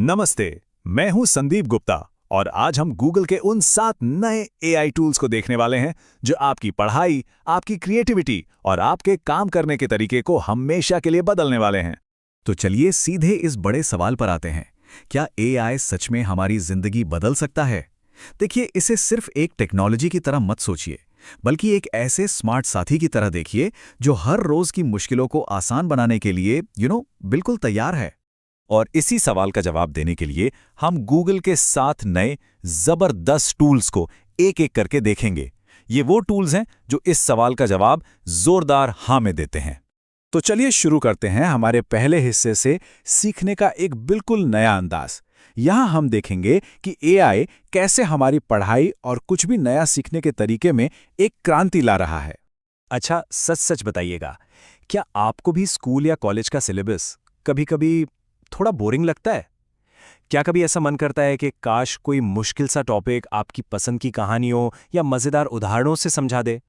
नमस्ते, मैं हूं संदीप गुप्ता और आज हम गूगल के उन 7 नए एआई टूल्स को देखने वाले हैं जो आपकी पढ़ाई, आपकी क्रिएटिविटी और आपके काम करने के तरीके को हमेशा के लिए बदलने वाले हैं। तो चलिए सीधे इस बड़े सवाल पर आते हैं, क्या एआई सच में हमारी जिंदगी बदल सकता है? देखिए, इसे सिर्फ एक टेक्नोलॉजी की तरह मत सोचिए, बल्कि एक ऐसे स्मार्ट साथी की तरह देखिए जो हर रोज की मुश्किलों को आसान बनाने के लिए बिल्कुल तैयार है। और इसी सवाल का जवाब देने के लिए हम गूगल के 7 नए जबरदस्त टूल्स को एक एक करके देखेंगे। ये वो टूल्स हैं जो इस सवाल का जवाब जोरदार हाँ में देते हैं। तो चलिए शुरू करते हैं हमारे पहले हिस्से से, सीखने का एक बिल्कुल नया अंदाज। यहां हम देखेंगे कि एआई कैसे हमारी पढ़ाई और कुछ भी नया सीखने के तरीके में एक क्रांति ला रहा है। अच्छा, सच सच बताइएगा, क्या आपको भी स्कूल या कॉलेज का सिलेबस कभी-कभी थोड़ा बोरिंग लगता है? क्या कभी ऐसा मन करता है कि काश कोई मुश्किल सा टॉपिक आपकी पसंद की कहानियों या मजेदार उदाहरणों से समझा दे?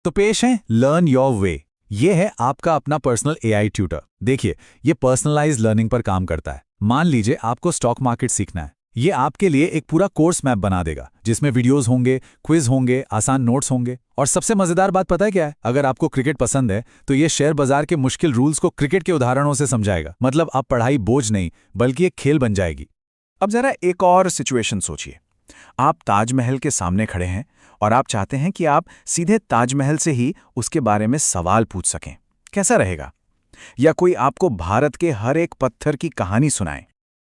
तो पेश है लर्न योर वे। ये है आपका अपना पर्सनल एआई ट्यूटर। देखिए, ये पर्सनलाइज्ड लर्निंग पर काम करता है। मान लीजिए आपको स्टॉक मार्केट सीखना है, ये आपके लिए एक पूरा कोर्स मैप बना देगा जिसमें वीडियोस होंगे, क्विज होंगे, आसान नोट्स होंगे। और सबसे मजेदार बात पता है क्या है? अगर आपको क्रिकेट पसंद है तो ये शेयर बाजार के मुश्किल रूल्स को क्रिकेट के उदाहरणों से समझाएगा। मतलब आप पढ़ाई बोझ नहीं बल्कि एक खेल बन जाएगी। अब जरा एक और सिचुएशन सोचिए। आप ताजमहल के सामने खड़े हैं और आप चाहते हैं कि आप सीधे ताजमहल से ही उसके बारे में सवाल पूछ सकें। कैसा रहेगा? या कोई आपको भारत के हर एक पत्थर की कहानी सुनाए।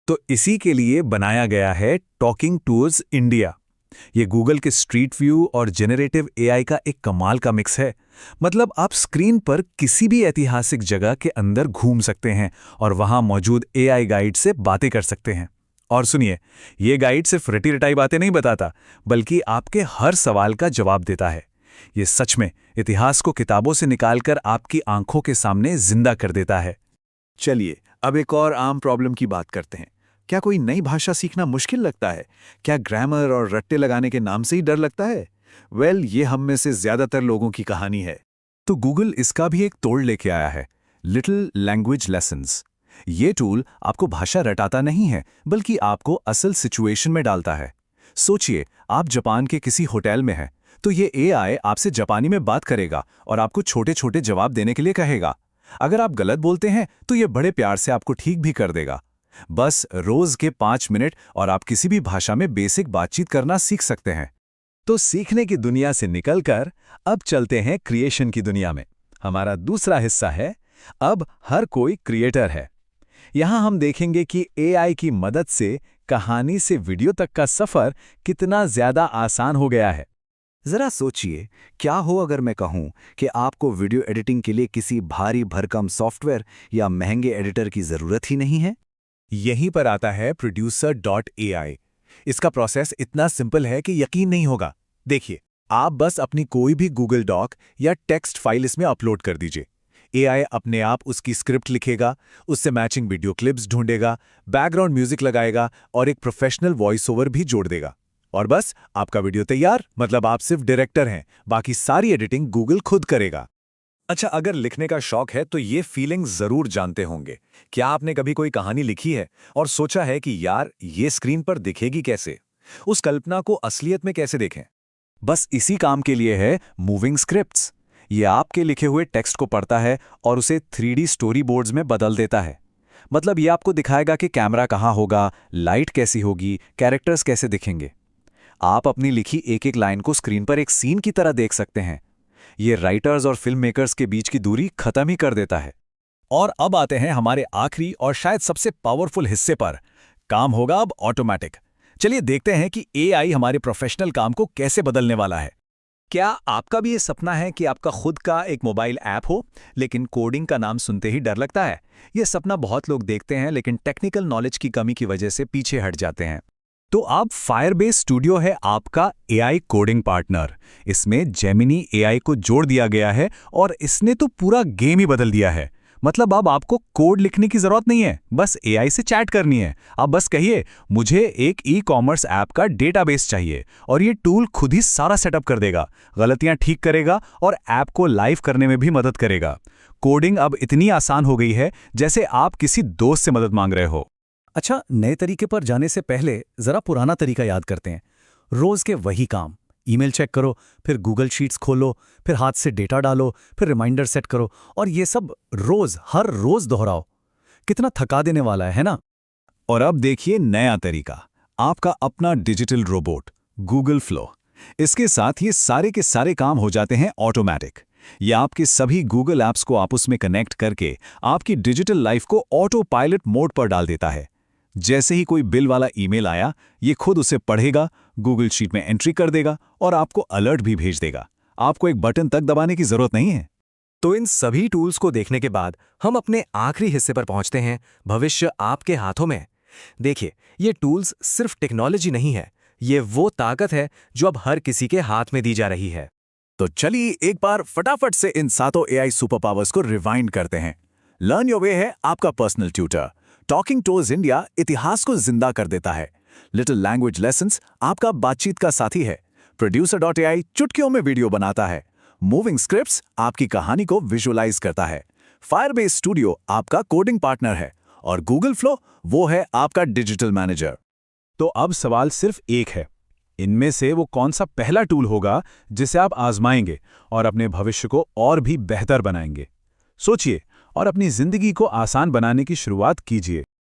तो इसी के लिए बनाया गया है टॉकिंग टूर्स इंडिया। ये गूगल के स्ट्रीट व्यू और जेनरेटिव एआई का एक कमाल का मिक्स है। मतलब आप स्क्रीन पर किसी भी ऐतिहासिक जगह के अंदर घूम सकते हैं और वहां मौजूद एआई गाइड से बातें कर सकते हैं। और सुनिए, ये गाइड सिर्फ रटी रटाई बातें नहीं बताता, बल्कि आपके हर सवाल का जवाब देता है। ये सच में इतिहास को किताबों से निकालकर आपकी आंखों के सामने जिंदा कर देता है। चलिए, अब एक और आम प्रॉब्लम की बात करते हैं। क्या कोई नई भाषा सीखना मुश्किल लगता है? क्या ग्रामर और रट्टे लगाने के नाम से ही डर लगता है? ये हम में से ज्यादातर लोगों की कहानी है। तो गूगल इसका भी एक तोड़ लेके आया है, लिटिल लैंग्वेज लेसन्स। ये टूल आपको भाषा रटाता नहीं है, बल्कि आपको असल सिचुएशन में डालता है। सोचिए, आप जापान के किसी होटल में हैं, तो ये एआई आपसे जापानी में बात करेगा और आपको छोटे छोटे जवाब देने के लिए कहेगा। अगर आप गलत बोलते हैं तो ये बड़े प्यार से आपको ठीक भी कर देगा। बस रोज के 5 मिनट और आप किसी भी भाषा में बेसिक बातचीत करना सीख सकते हैं। तो सीखने की दुनिया से निकलकर अब चलते हैं क्रिएशन की दुनिया में। हमारा दूसरा हिस्सा है, अब हर कोई क्रिएटर है। यहां हम देखेंगे कि एआई की मदद से कहानी से वीडियो तक का सफर कितना ज्यादा आसान हो गया है। जरा सोचिए, क्या हो अगर मैं कहूं कि आपको वीडियो एडिटिंग के लिए किसी भारी भरकम सॉफ्टवेयर या महंगे एडिटर की जरूरत ही नहीं है। यहीं पर आता है producer.ai। इसका प्रोसेस इतना सिंपल है कि यकीन नहीं होगा। देखिए, आप बस अपनी कोई भी गूगल डॉक या टेक्स्ट फाइल इसमें अपलोड कर दीजिए। एआई अपने आप उसकी स्क्रिप्ट लिखेगा, उससे मैचिंग वीडियो क्लिप्स ढूंढेगा, बैकग्राउंड म्यूजिक लगाएगा और एक प्रोफेशनल वॉइस ओवर भी जोड़ देगा। और बस आपका वीडियो तैयार। मतलब आप सिर्फ डायरेक्टर हैं, बाकी सारी एडिटिंग गूगल खुद करेगा। अच्छा, अगर लिखने का शौक है तो ये फीलिंग जरूर जानते होंगे। क्या आपने कभी कोई कहानी लिखी है और सोचा है कि यार ये स्क्रीन पर दिखेगी कैसे? उस कल्पना को असलियत में कैसे देखें? बस इसी काम के लिए है मूविंग स्क्रिप्ट्स। ये आपके लिखे हुए टेक्स्ट को पढ़ता है और उसे 3D स्टोरी बोर्ड्स में बदल देता है। मतलब ये आपको दिखाएगा कि कैमरा कहाँ होगा, लाइट कैसी होगी, कैरेक्टर्स कैसे दिखेंगे। आप अपनी लिखी एक एक लाइन को स्क्रीन पर एक सीन की तरह देख सकते हैं। ये राइटर्स और फिल्म मेकर्स के बीच की दूरी खत्म ही कर देता है। और अब आते हैं हमारे आखिरी और शायद सबसे पावरफुल हिस्से पर। काम होगा अब ऑटोमेटिक। चलिए देखते हैं कि एआई हमारे प्रोफेशनल काम को कैसे बदलने वाला है। क्या आपका भी ये सपना है कि आपका खुद का एक मोबाइल ऐप हो, लेकिन कोडिंग का नाम सुनते ही डर लगता है? ये सपना बहुत लोग देखते हैं, लेकिन टेक्निकल नॉलेज की कमी की वजह से पीछे हट जाते हैं। तो अब फायरबेस स्टूडियो है आपका एआई कोडिंग पार्टनर। इसमें जेमिनी एआई को जोड़ दिया गया है और इसने तो पूरा गेम ही बदल दिया है। मतलब अब आपको कोड लिखने की जरूरत नहीं है, बस एआई से चैट करनी है। अब बस कहिए, मुझे एक ई-कॉमर्स ऐप का डेटाबेस चाहिए, और ये टूल खुद ही सारा सेटअप कर देगा, गलतियां ठीक करेगा और ऐप को लाइव करने में भी मदद करेगा। कोडिंग अब इतनी आसान हो गई है जैसे आप किसी दोस्त से मदद मांग रहे हो। अच्छा, नए तरीके पर जाने से पहले जरा पुराना तरीका याद करते हैं। रोज के वही काम, ईमेल चेक करो, फिर गूगल शीट्स खोलो, फिर हाथ से डेटा डालो, फिर रिमाइंडर सेट करो, और ये सब रोज हर रोज दोहराओ। कितना थका देने वाला है ना? और अब देखिए नया तरीका, आपका अपना डिजिटल रोबोट गूगल फ्लो। इसके साथ ये सारे के सारे काम हो जाते हैं ऑटोमेटिक। ये आपके सभी गूगल ऐप्स को आपस में कनेक्ट करके आपकी डिजिटल लाइफ को ऑटो पायलट मोड पर डाल देता है। जैसे ही कोई बिल वाला ईमेल आया, ये खुद उसे पढ़ेगा, गूगल शीट में एंट्री कर देगा और आपको अलर्ट भी भेज देगा। आपको एक बटन तक दबाने की जरूरत नहीं है। तो इन सभी टूल्स को देखने के बाद हम अपने आखिरी हिस्से पर पहुंचते हैं, भविष्य आपके हाथों में। देखिए, ये टूल्स सिर्फ टेक्नोलॉजी नहीं है, ये वो ताकत है जो अब हर किसी के हाथ में दी जा रही है। तो चलिए एक बार फटाफट से इन सातों एआई सुपर पावर्स को रिवाइंड करते हैं। लर्न योर वे है आपका personal tutor. Talking tools India इतिहास को जिंदा कर देता है। लिटिल लैंग्वेज लेसन्स आपका बातचीत का साथी है। Producer.ai चुटकियों में वीडियो बनाता है। मूविंग स्क्रिप्ट्स आपकी कहानी को विजुअलाइज करता है। फायरबेस स्टूडियो आपका कोडिंग पार्टनर है और गूगल फ्लो वो है आपका डिजिटल मैनेजर। तो अब सवाल सिर्फ एक है, इनमें से वो कौन सा पहला टूल होगा जिसे आप आजमाएंगे और अपने भविष्य को और भी बेहतर बनाएंगे? सोचिए और अपनी जिंदगी को आसान बनाने की शुरुआत कीजिए।